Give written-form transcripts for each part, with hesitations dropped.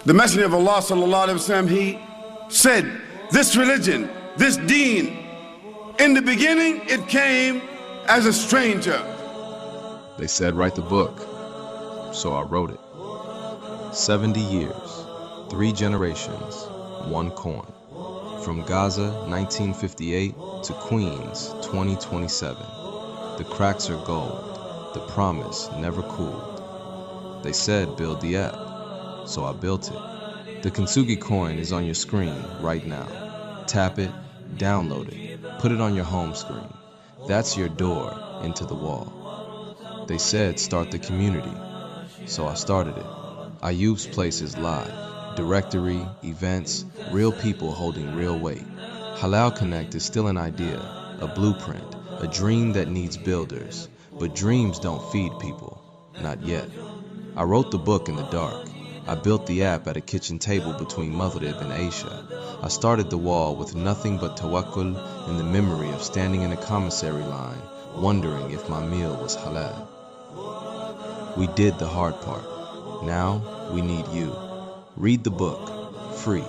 The Messenger of Allah sallallahu alaihi wasallam, he said, this religion, this deen, in the beginning it came as a stranger. They said write the book, so I wrote it. 70 years, 3 generations, 1 coin. From Gaza 1958 to Queens 2027. The cracks are gold, the promise never cooled. They said build the app, so I built it. The Kintsugi coin is on your screen right now. Tap it, download it, put it on your home screen. That's your door into the wall. They said start the community, so I started it. Ayyub's place is live. Directory, events, real people holding real weight. Halal Connect is still an idea, a blueprint, a dream that needs builders. But dreams don't feed people, not yet. I wrote the book in the dark. I built the app at a kitchen table between Maghrib and Aisha. I started the wall with nothing but tawakkul and the memory of standing in a commissary line, wondering if my meal was halal. We did the hard part. Now we need you. Read the book, free,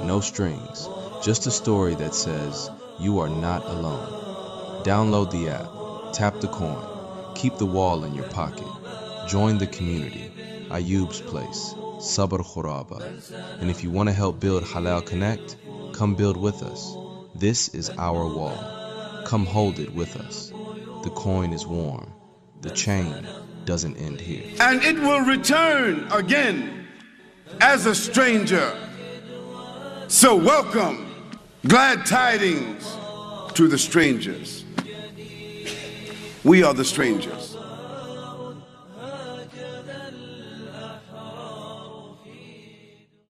no strings, just a story that says you are not alone. Download the app, tap the coin, keep the wall in your pocket, join the community, Ayyub's place, Sabr Ghuraba. And if you want to help build Halal Connect, come build with us. This is our wall. Come hold it with us. The coin is warm. The chain doesn't end here. And it will return again as a stranger. So welcome, glad tidings to the strangers. We are the strangers.